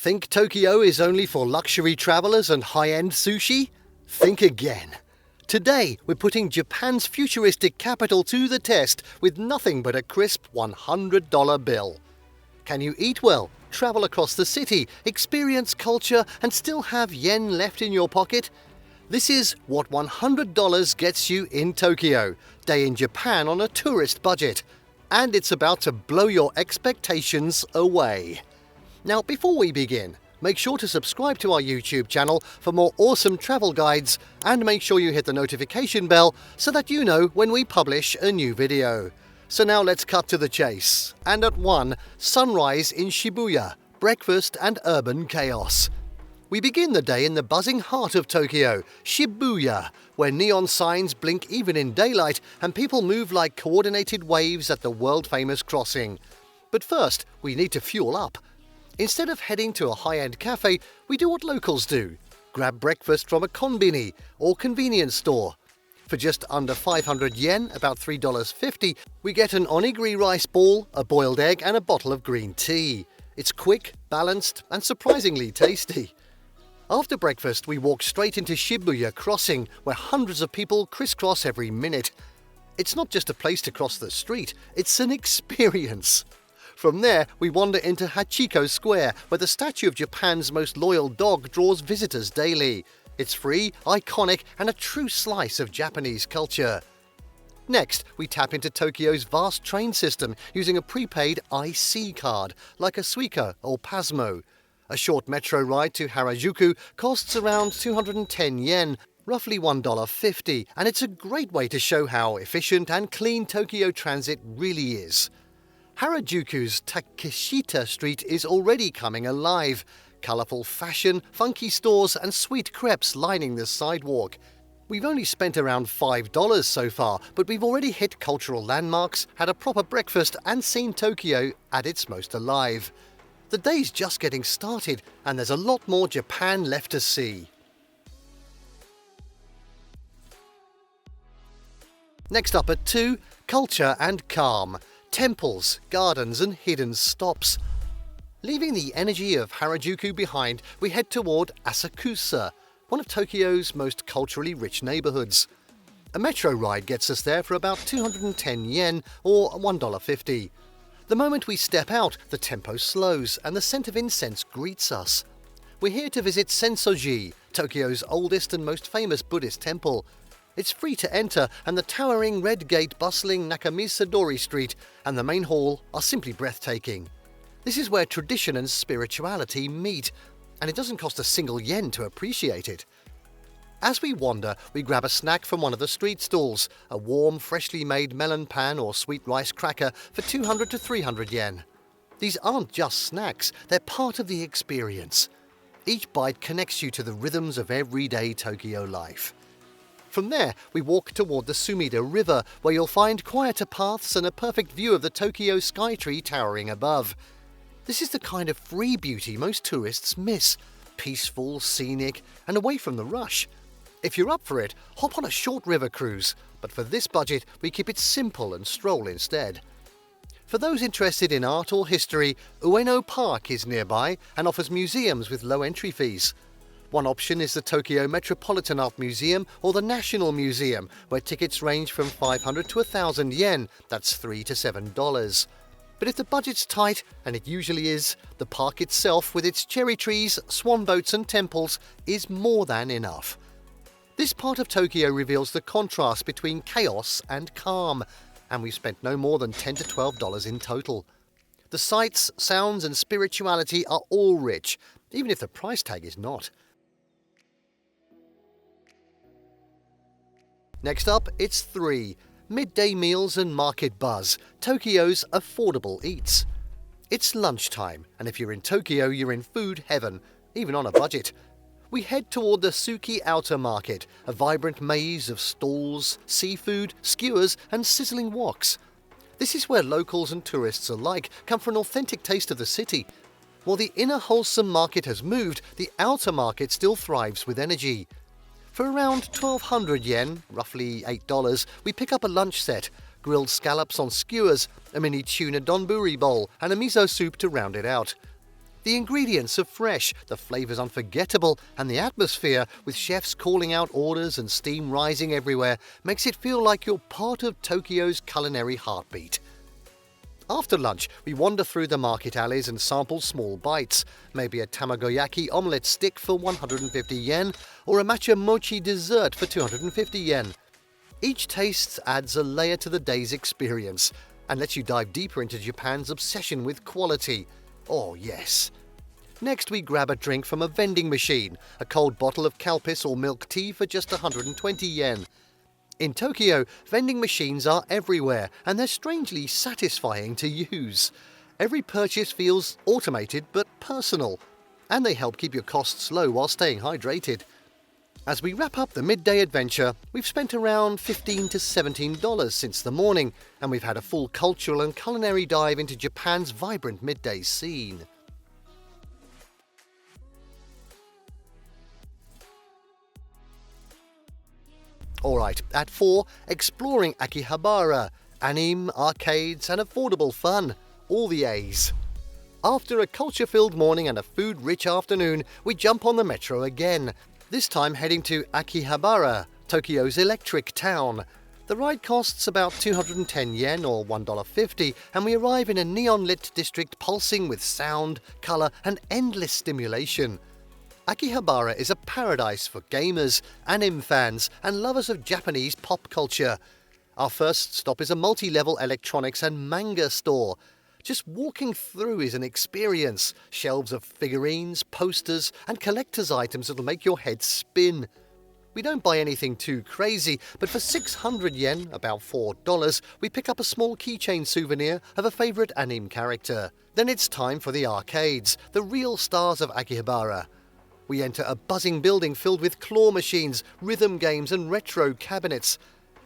Think Tokyo is only for luxury travelers and high-end sushi? Think again. Today, we're putting Japan's futuristic capital to the test with nothing but a crisp $100 bill. Can you eat well, travel across the city, experience culture, and still have yen left in your pocket? This is what $100 gets you in Tokyo, day in Japan on a tourist budget. And it's about to blow your expectations away. Now, before we begin, make sure to subscribe to our YouTube channel for more awesome travel guides, and make sure you hit the notification bell so that you know when we publish a new video. So now let's cut to the chase. And at 1, sunrise in Shibuya, breakfast and urban chaos. We begin the day in the buzzing heart of Tokyo, Shibuya, where neon signs blink even in daylight and people move like coordinated waves at the world-famous crossing. But first, we need to fuel up. Instead of heading to a high-end cafe, we do what locals do. Grab breakfast from a konbini, or convenience store. For just under 500 yen, about $3.50, we get an onigiri rice ball, a boiled egg and a bottle of green tea. It's quick, balanced and surprisingly tasty. After breakfast, we walk straight into Shibuya Crossing, where hundreds of people crisscross every minute. It's not just a place to cross the street, it's an experience. From there, we wander into Hachiko Square, where the statue of Japan's most loyal dog draws visitors daily. It's free, iconic, and a true slice of Japanese culture. Next, we tap into Tokyo's vast train system using a prepaid IC card, like a Suica or Pasmo. A short metro ride to Harajuku costs around 210 yen, roughly $1.50, and it's a great way to show how efficient and clean Tokyo transit really is. Harajuku's Takeshita Street is already coming alive. Colourful fashion, funky stores and sweet crepes lining the sidewalk. We've only spent around $5 so far, but we've already hit cultural landmarks, had a proper breakfast and seen Tokyo at its most alive. The day's just getting started and there's a lot more Japan left to see. Next up at 2, culture and calm. Temples, gardens and hidden stops. Leaving the energy of Harajuku behind, we head toward Asakusa, one of Tokyo's most culturally rich neighborhoods. A metro ride gets us there for about 210 yen or $1.50. The moment we step out, the tempo slows and the scent of incense greets us. We're here to visit Sensoji, Tokyo's oldest and most famous Buddhist temple. It's free to enter, and the towering red gate bustling Nakamisadori Street and the main hall are simply breathtaking. This is where tradition and spirituality meet, and it doesn't cost a single yen to appreciate it. As we wander, we grab a snack from one of the street stalls, a warm, freshly made melon pan or sweet rice cracker for 200 to 300 yen. These aren't just snacks, they're part of the experience. Each bite connects you to the rhythms of everyday Tokyo life. From there, we walk toward the Sumida River, where you'll find quieter paths and a perfect view of the Tokyo Skytree towering above. This is the kind of free beauty most tourists miss. Peaceful, scenic, and away from the rush. If you're up for it, hop on a short river cruise, but for this budget, we keep it simple and stroll instead. For those interested in art or history, Ueno Park is nearby and offers museums with low entry fees. One option is the Tokyo Metropolitan Art Museum or the National Museum, where tickets range from 500 to 1,000 yen, that's $3 to $7. But if the budget's tight, and it usually is, the park itself with its cherry trees, swan boats and temples is more than enough. This part of Tokyo reveals the contrast between chaos and calm, and we've spent no more than $10 to $12 in total. The sights, sounds and spirituality are all rich, even if the price tag is not. Next up, it's 3. Midday meals and market buzz, Tokyo's affordable eats. It's lunchtime, and if you're in Tokyo, you're in food heaven, even on a budget. We head toward the Suki Outer Market, a vibrant maze of stalls, seafood, skewers and sizzling woks. This is where locals and tourists alike come for an authentic taste of the city. While the inner wholesome market has moved, the outer market still thrives with energy. For around 1,200 yen, roughly $8, we pick up a lunch set, grilled scallops on skewers, a mini tuna donburi bowl, and a miso soup to round it out. The ingredients are fresh, the flavours unforgettable, and the atmosphere, with chefs calling out orders and steam rising everywhere, makes it feel like you're part of Tokyo's culinary heartbeat. After lunch, we wander through the market alleys and sample small bites, maybe a tamagoyaki omelette stick for 150 yen, or a matcha mochi dessert for 250 yen. Each taste adds a layer to the day's experience, and lets you dive deeper into Japan's obsession with quality. Oh yes. Next we grab a drink from a vending machine, a cold bottle of Calpis or milk tea for just 120 yen. In Tokyo, vending machines are everywhere, and they're strangely satisfying to use. Every purchase feels automated but personal, and they help keep your costs low while staying hydrated. As we wrap up the midday adventure, we've spent around $15 to $17 since the morning, and we've had a full cultural and culinary dive into Japan's vibrant midday scene. Alright, at 4, exploring Akihabara, anime, arcades and affordable fun. All the A's. After a culture-filled morning and a food-rich afternoon, we jump on the metro again, this time heading to Akihabara, Tokyo's electric town. The ride costs about 210 yen or $1.50, and we arrive in a neon-lit district pulsing with sound, colour and endless stimulation. Akihabara is a paradise for gamers, anime fans and lovers of Japanese pop culture. Our first stop is a multi-level electronics and manga store. Just walking through is an experience. Shelves of figurines, posters and collector's items that'll make your head spin. We don't buy anything too crazy, but for 600 yen, about $4, we pick up a small keychain souvenir of a favourite anime character. Then it's time for the arcades, the real stars of Akihabara. We enter a buzzing building filled with claw machines, rhythm games and retro cabinets.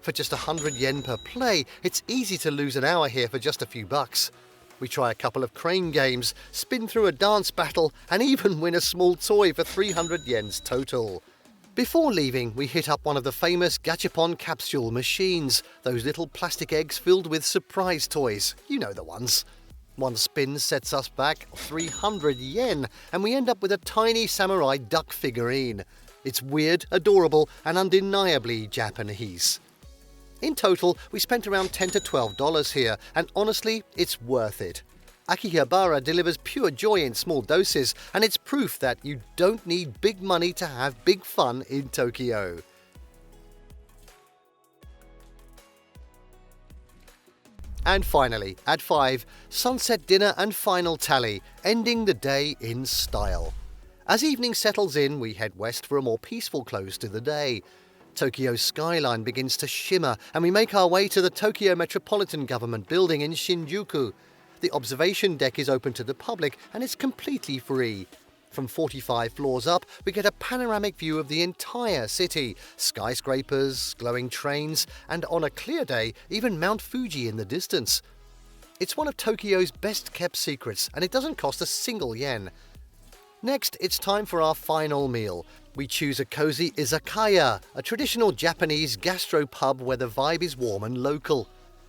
For just 100 yen per play, it's easy to lose an hour here for just a few bucks. We try a couple of crane games, spin through a dance battle and even win a small toy for 300 yens total. Before leaving, we hit up one of the famous gachapon capsule machines, those little plastic eggs filled with surprise toys. You know the ones. One spin sets us back 300 yen, and we end up with a tiny samurai duck figurine. It's weird, adorable, and undeniably Japanese. In total, we spent around $10 to $12 here, and honestly, it's worth it. Akihabara delivers pure joy in small doses, and it's proof that you don't need big money to have big fun in Tokyo. And finally, at 5, sunset dinner and final tally, ending the day in style. As evening settles in, we head west for a more peaceful close to the day. Tokyo's skyline begins to shimmer, and we make our way to the Tokyo Metropolitan Government building in Shinjuku. The observation deck is open to the public, and it's completely free. From 45 floors up, we get a panoramic view of the entire city, skyscrapers, glowing trains, and on a clear day, even Mount Fuji in the distance. It's one of Tokyo's best-kept secrets, and it doesn't cost a single yen. Next, it's time for our final meal. We choose a cozy izakaya, a traditional Japanese gastropub where the vibe is warm and local.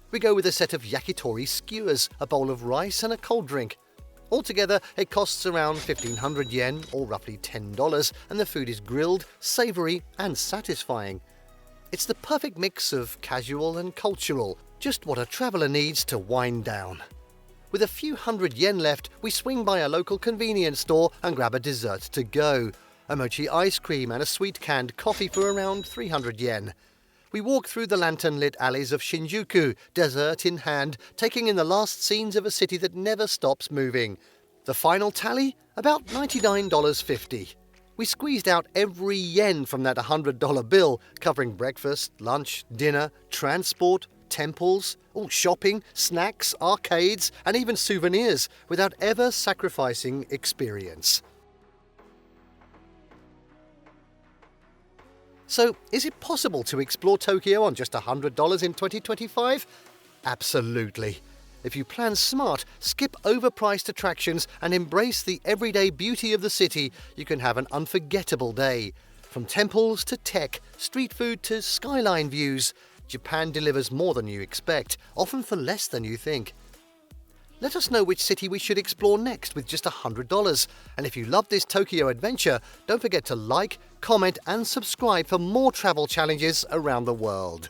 We go with a set of yakitori skewers, a bowl of rice and a cold drink. Altogether, it costs around 1,500 yen, or roughly $10, and the food is grilled, savoury and satisfying. It's the perfect mix of casual and cultural, just what a traveller needs to wind down. With a few hundred yen left, we swing by a local convenience store and grab a dessert to go. A mochi ice cream and a sweet canned coffee for around 300 yen. We walk through the lantern-lit alleys of Shinjuku, dessert in hand, taking in the last scenes of a city that never stops moving. The final tally? About $99.50. We squeezed out every yen from that $100 bill, covering breakfast, lunch, dinner, transport, temples, shopping, snacks, arcades, and even souvenirs, without ever sacrificing experience. So, is it possible to explore Tokyo on just $100 in 2025? Absolutely. If you plan smart, skip overpriced attractions, and embrace the everyday beauty of the city, you can have an unforgettable day. From temples to tech, street food to skyline views, Japan delivers more than you expect, often for less than you think. Let us know which city we should explore next with just $100. And if you love this Tokyo adventure, don't forget to like, comment and subscribe for more travel challenges around the world.